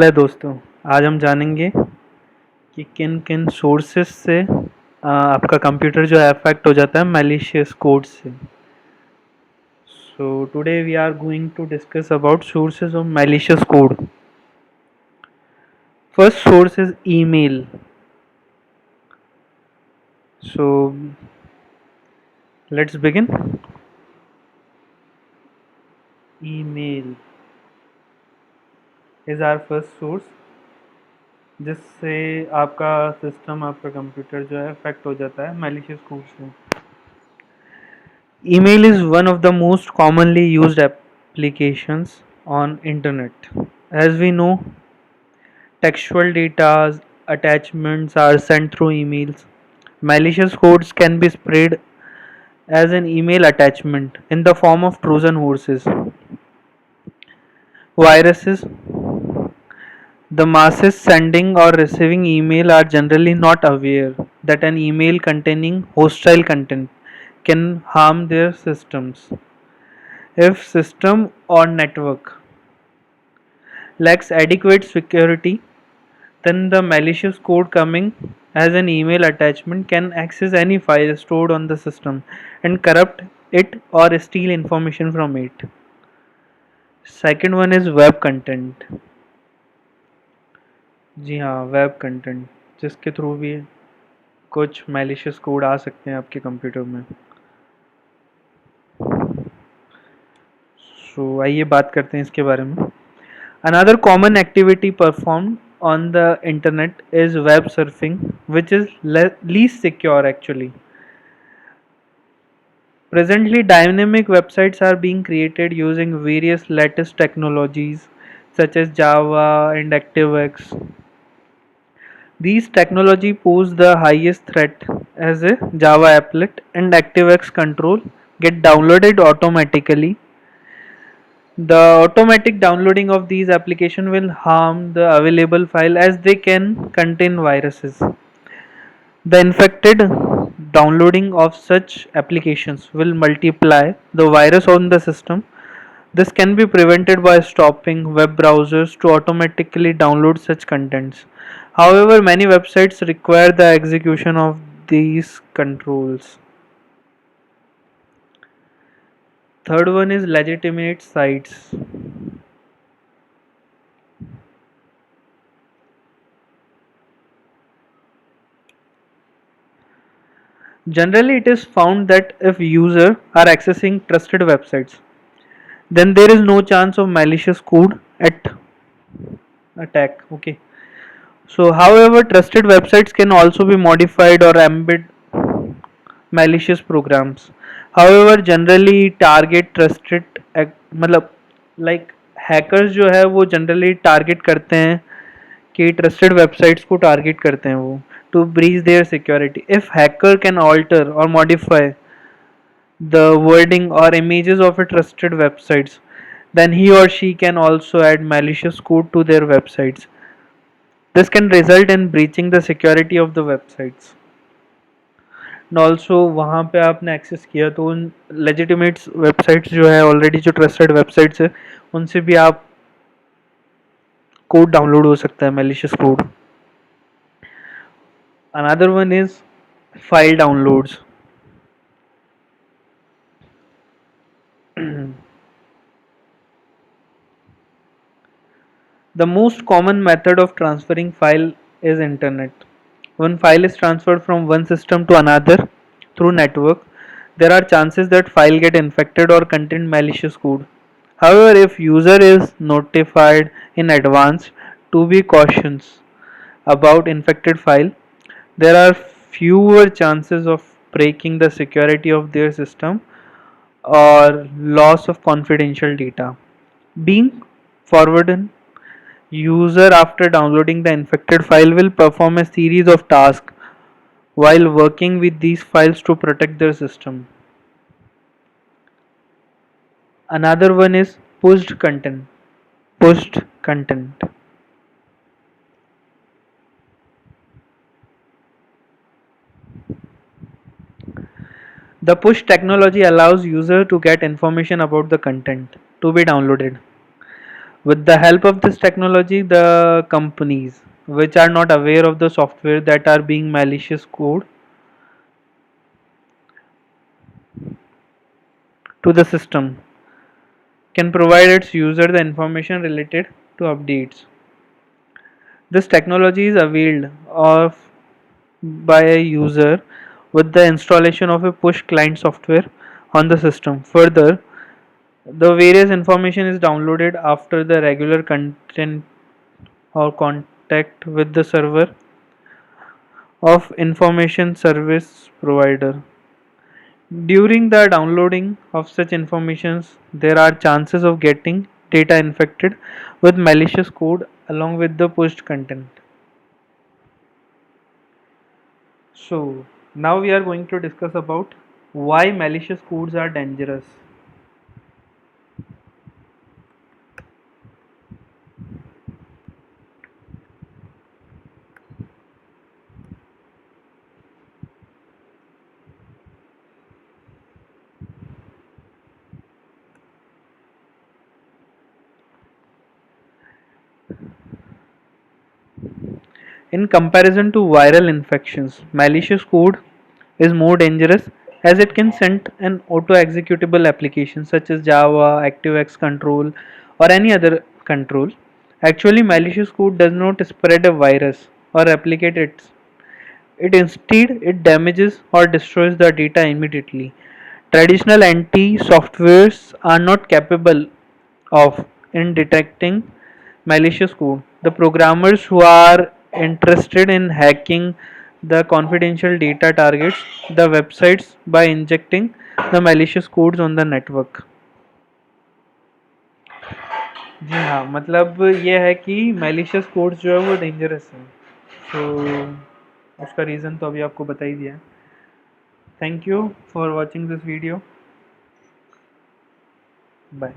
Hello दोस्तों। आज हम जानेंगे कि किन किन सोर्सेस से आपका कंप्यूटर जो है अफेक्ट हो जाता है मैलिशियस कोड से। So today we are going to discuss about sources of malicious code. First source is email. So let's begin. Email is our first source जिससे आपका सिस्टम, आपका कंप्यूटर जो है अफेक्ट हो जाता है मैलिशियस कोड से। Email is one of the most commonly used applications on internet. As we know, textual data attachments are sent through emails. Malicious codes can be spread as an email attachment in the form of Trojan horses, viruses. The masses sending or receiving email are generally not aware that an email containing hostile content can harm their systems. If system or network lacks adequate security, then the malicious code coming as an email attachment can access any file stored on the system and corrupt it or steal information from it. Second one is web content. जी हाँ, web content जिसके through भी कुछ malicious code आ सकते हैं आपके computer में। सो आइए बात करते हैं इसके बारे में। Another common activity performed on the internet is web surfing, which is least secure actually. Presently, dynamic websites are being created using various latest technologies such as Java and ActiveX. These technology pose the highest threat as a Java applet and ActiveX control get downloaded automatically. The automatic downloading of these applications will harm the available file as they can contain viruses. The infected downloading of such applications will multiply the virus on the system. This can be prevented by stopping web browsers to automatically download such contents. However, many websites require the execution of these controls. Third one is legitimate sites. Generally, it is found that if users are accessing trusted websites, then there is no chance of malicious code at attack. Okay. So, however, trusted websites can also be modified or embed malicious programs. However, generally target trusted मतलब like hackers जो है वो generally target करते हैं कि trusted websites को target करते हैं वो to breach their security. If hacker can alter or modify the wording or images of a trusted websites, then he or she can also add malicious code to their websites. This can result in breaching the security of the websites. And also वहाँ पे आपने access किया तो उन legitimate websites जो है already जो trusted websites है उनसे भी आप कोड डाउनलोड हो सकता है malicious code. Another one is file downloads. The most common method of transferring file is internet. When file is transferred from one system to another through network, there are chances that file get infected or contain malicious code. However, if user is notified in advance to be cautious about infected file, there are fewer chances of breaking the security of their system or loss of confidential data being forwarded. User after downloading the infected file will perform a series of tasks while working with these files to protect their system. Another one is pushed content. Pushed content. The push technology allows user to get information about the content to be downloaded. With the help of this technology, the companies which are not aware of the software that are being malicious code to the system can provide its user the information related to updates. This technology is availed of by a user with the installation of a push client software on the system. Further, the various information is downloaded after the regular content or contact with the server of information service provider. During the downloading of such informations, there are chances of getting data infected with malicious code along with the pushed content. So, now we are going to discuss about why malicious codes are dangerous. In comparison to viral infections, malicious code is more dangerous as it can send an auto-executable application such as Java, ActiveX control, or any other control. Actually, malicious code does not spread a virus or replicate it instead it damages or destroys the data immediately. Traditional anti-softwares are not capable of in detecting malicious code. The programmers who are interested in hacking the confidential data targets the websites by injecting the malicious codes on the network. जी हाँ, मतलब ये है कि malicious codes जो है वो dangerous है. So उसका रीज़न तो अभी आपको बता ही दिया है. Thank you for watching this video. Bye.